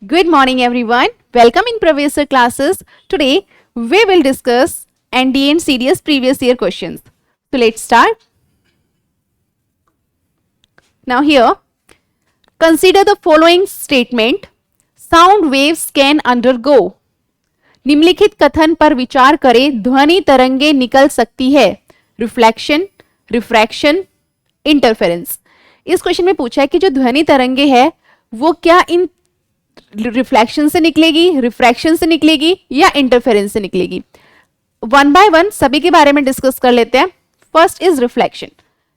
Good morning, everyone. Welcome in Professor classes. Today, we will discuss NDA and CDS previous year questions. So, let's start. Now, here, consider the following statement. Sound waves can undergo. निम्नलिखित कथन पर विचार करें. ध्वनि तरंगे निकल सकती है. Reflection, refraction, interference. इस क्वेश्चन में पूछा है कि जो ध्वनि तरंगे है वो क्या इन रिफ्लेक्शन से निकलेगी, रिफ्रैक्शन से निकलेगी या इंटरफेरेंस से निकलेगी. वन बाय वन सभी के बारे में डिस्कस कर लेते हैं. First is reflection.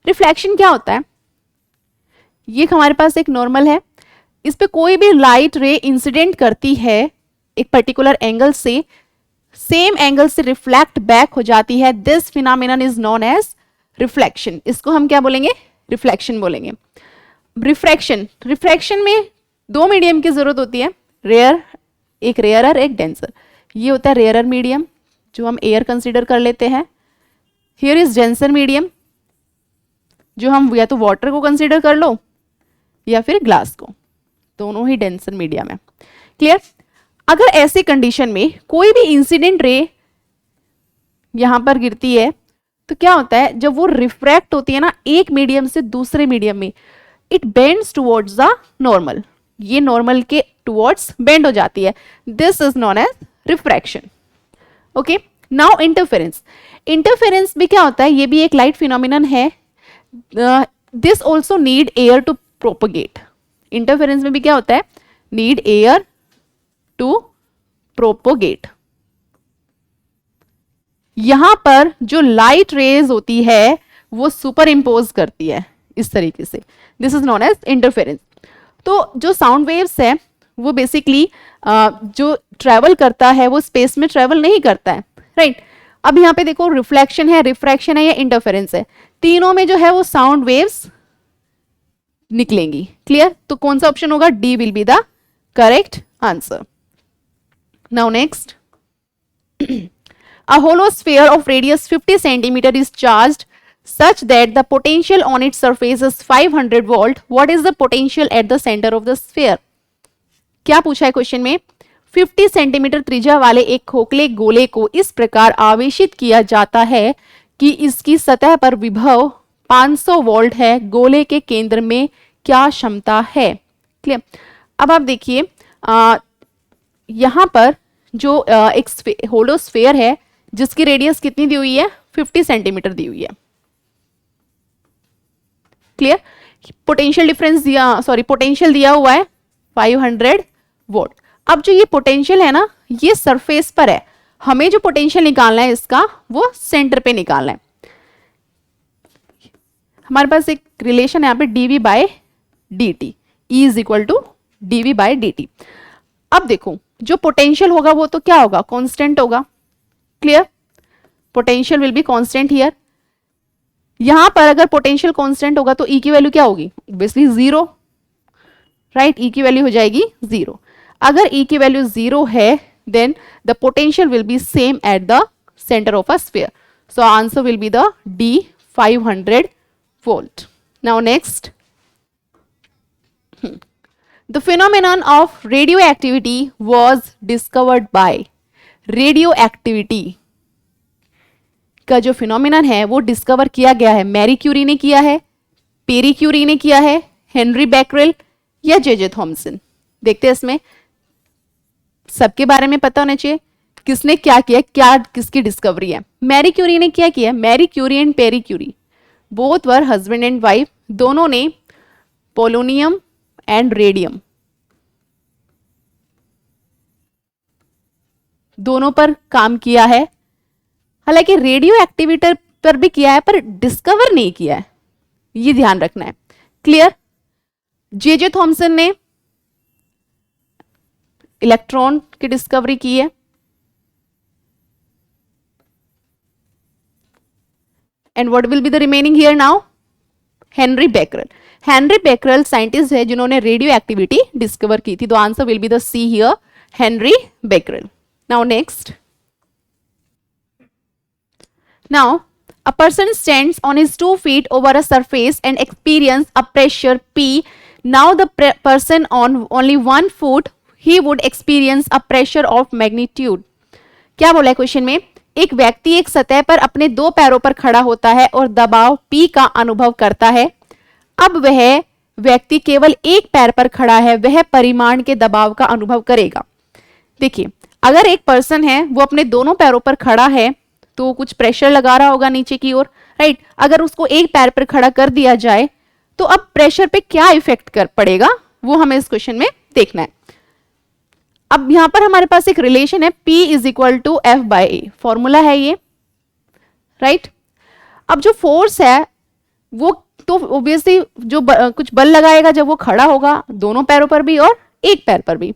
रिफ्लेक्शन क्या होता है? ये हमारे पास एक नॉर्मल है, इस पे कोई भी लाइट रे इंसिडेंट करती है एक पर्टिकुलर एंगल से, सेम एंगल से रिफ्लेक्ट बैक हो जाती है. This phenomenon is known as reflection. इसको हम क्या बोलेंगे? रिफ्लेक्शन बोलेंगे. रिफ्रैक्शन, रिफ्रैक्शन में दो मीडियम की जरूरत होती है. रेयर, एक रेयरर एक डेंसर. ये होता है रेयरर मीडियम जो हम एयर कंसीडर कर लेते हैं. हियर इज डेंसर मीडियम जो हम या तो वाटर को कंसीडर कर लो या फिर ग्लास को. दोनों ही डेंसर मीडियम है. क्लियर? अगर ऐसी कंडीशन में कोई भी इंसिडेंट रे यहां पर गिरती है तो क्या होता है, जब वो रिफ्रैक्ट होती है ना एक मीडियम से दूसरे मीडियम में, it bends towards the normal. ये नॉर्मल के टुवर्ड्स बेंड हो जाती है. This is known as refraction. Okay, now interference. Interference भी क्या होता है? ये भी एक लाइट फिनोमिनन है. This also need air to propagate. Interference में भी क्या होता है? Need air to propagate. यहां पर जो लाइट रेज होती है वो सुपर इंपोज करती है इस तरीके से. This is known as interference. तो जो साउंड वेव्स है वो बेसिकली जो ट्रेवल करता है वो स्पेस में ट्रेवल नहीं करता है, राइट? अब यहाँ पे देखो, रिफ्लेक्शन है, रिफ्रैक्शन है या इंटरफेरेंस है, तीनों में जो है वो साउंड वेव्स निकलेंगी. क्लियर? तो कौन सा ऑप्शन होगा? D will be the correct answer. Now next. A hollow sphere of radius 50 centimeter is charged such that the potential on its surface is 500 volt. What is the potential at the center of the sphere? क्या पूछा है question में? 50 centimetre त्रिज्या वाले एक खोखले गोले को इस प्रकार आवेशित किया जाता है कि इसकी सतह पर विभव 500 वोल्ट है. गोले के केंद्र में क्या क्षमता है? क्लियर? अब आप देखिए, यहां पर जो एक होलो स्फीयर है जिसकी रेडियस कितनी दी हुई है? 50 सेंटीमीटर दी हुई है. क्लियर? पोटेंशियल डिफरेंस दिया, सॉरी पोटेंशियल दिया हुआ है 500 वोल्ट. अब जो ये पोटेंशियल है ना, ये सरफेस पर है. हमें जो पोटेंशियल निकालना है इसका वो सेंटर पे निकालना है. हमारे पास एक रिलेशन है यहाँ पे dv by dt, E is equal to dv by dt. अब देखो, जो पोटेंशियल होगा वो तो क्या होगा? कांस्टेंट होगा. Clear? Potential will be constant here. यहां पर अगर पोटेंशियल कांस्टेंट होगा तो E की वैल्यू क्या होगी? Obviously zero, right? E की वैल्यू हो जाएगी जीरो. अगर E की वैल्यू जीरो है then the potential will be same at the centre of a sphere. So answer will be the D, 500 volt. Now next. The phenomenon of radioactivity was discovered by. Radioactivity का जो phenomenon है वो discover किया गया है. Marie Curie ने किया है, पेरी क्यूरी ने किया है, हेनरी बैकरेल या जे थॉमसन? देखते हैं इसमें सबके बारे में पता होना चाहिए किसने क्या किया, क्या किसकी डिस्कवरी है. मैरी क्यूरी ने क्या किया? Marie Curie and Pierre Curie both were husband and wife. दोनों ने पोलोनियम एंड रेडियम दोनों पर काम किया है. हालांकि रेडियो एक्टिविटी पर भी किया है पर डिस्कवर नहीं किया है, ये ध्यान रखना है. क्लियर? जे थॉमसन ने इलेक्ट्रॉन की डिस्कवरी की है. And what will be the remaining here now? Henry Becquerel. Henry Becquerel scientist है जिन्होंने रेडियो एक्टिविटी डिस्कवर की थी. तो answer will be the see here, Henry Becquerel. Now next. Now a person stands on his 2 feet over a surface and experience a pressure P. Now the person on only 1 foot he would experience a pressure of magnitude. क्या बोला है question में, एक व्यक्ति एक सतह पर अपने दो पैरों पर खड़ा होता है और दबाव P का अनुभव करता है। अब वह व्यक्ति केवल एक पैर पर खड़ा है, वह परिमाण के दबाव का अनुभव करेगा। देखिए, अगर एक पर्सन है वो अपने दोनों पैरों पर खड़ा है तो कुछ प्रेशर लगा रहा होगा नीचे की ओर, राइट। अगर उसको एक पैर पर खड़ा कर दिया जाए तो अब प्रेशर पे क्या इफेक्ट कर पड़ेगा वो हमें इस क्वेश्चन में देखना है। अब यहां पर हमारे पास एक रिलेशन है P is equal to F by A, formula है ये, राइट। अब जो फोर्स है वो तो ऑब्वियसली जो कुछ बल लगाएगा जब वो खड़ा होगा, दोनों पैरों पर भी और एक पैर पर भी।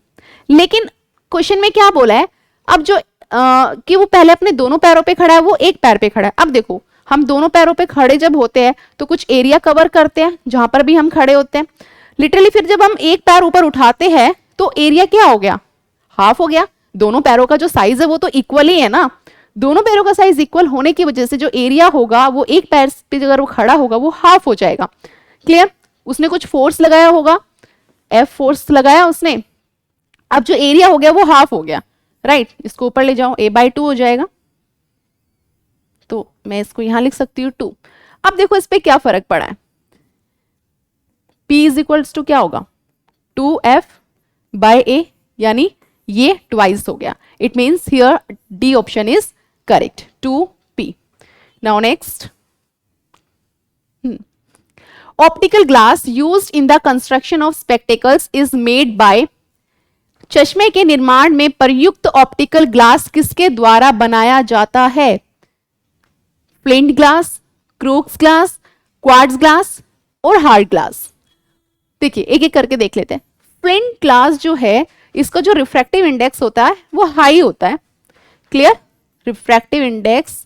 लेकिन क्वेश्चन में क्या बोला है, अब जो कि वो पहले अपने दोनों पैरों पे खड़ा है, वो एक पैर पे खड़ा है। अब देखो, हम दोनों पैरों पे खड़े जब होते हैं तो कुछ एरिया कवर करते हैं जहां पर भी हम खड़े होते हैं लिटरली। फिर जब हम एक पैर ऊपर उठाते हैं तो एरिया क्या हो गया, हाफ हो गया। दोनों पैरों का जो साइज है वो तो इक्वल ही है ना, दोनों पैरों का साइज इक्वल होने की वजह से जो एरिया होगा वो एक पैर पे अगर वो खड़ा होगा वो हाफ हो जाएगा। क्लियर, उसने कुछ फोर्स लगाया होगा, एफ फोर्स लगाया उसने, अब जो एरिया हो गया वो हाफ हो गया, राइट। इसको ऊपर ले जाओ, a/2 हो जाएगा, तो मैं इसको यहां लिख सकती हूँ 2। अब देखो इस पे क्या फर्क पड़ा है, P इज इक्वल्स टू क्या होगा 2F/A, यानी ये ट्वाइस हो गया। It means here D option is correct, 2P। Now next, optical glass used in the construction of spectacles is made by. चश्मे के निर्माण में प्रयुक्त ऑप्टिकल ग्लास किसके द्वारा बनाया जाता है, flint glass, crooks glass, quartz glass और हार्ड ग्लास। देखिए एक एक करके देख लेते हैं। फ्लिंट ग्लास जो है इसका जो रिफ्रैक्टिव इंडेक्स होता है वो हाई होता है। क्लियर, रिफ्रैक्टिव इंडेक्स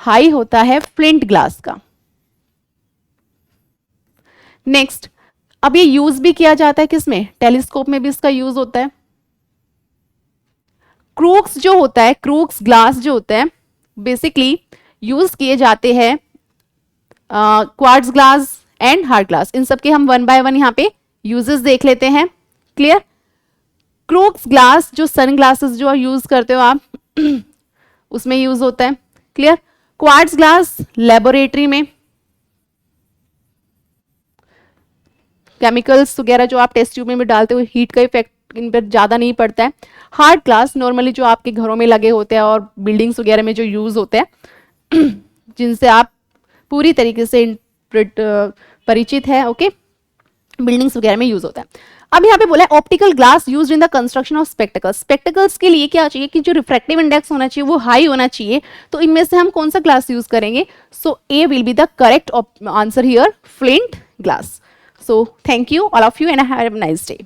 हाई होता है फ्लिंट ग्लास का। नेक्स्ट, अब ये यूज भी किया जाता है किसमें, टेलीस्कोप में भी इसका यूज होता है। क्रूक्स जो होता है, क्रूक्स ग्लास जो होता है बेसिकली यूज किए जाते हैं quartz glass and hard glass. इन सब के हम 1 बाय 1 यहाँ पे यूजेस देख लेते हैं। क्लियर, क्रूक्स ग्लास जो सन ग्लासेस जो यूज करते हो आप उसमें यूज होता है। क्लियर, क्वार्ट्ज ग्लास लेबोरेटरी में, केमिकल्स वगैरह जो आप टेस्ट ट्यूब में भी डालते हो, हीट का इफेक्ट इन पर ज्यादा नहीं पड़ता है। हार्ड ग्लास नॉर्मली जो आपके घरों में लगे होते हैं और बिल्डिंग्स वगैरह में जो यूज होते हैं जिनसे आप पूरी तरीके से परिचित है, ओके, बिल्डिंग्स वगैरह में यूज होता है। अब यहाँ पे बोला है optical glass used in the construction of spectacles. Spectacles के लिए क्या चाहिए कि जो रिफ्रैक्टिव इंडेक्स होना चाहिए वो हाई होना चाहिए, तो इनमें से हम कौन सा ग्लास यूज करेंगे, so A will be the correct answer here, flint glass. So thank you all of you and have a nice day.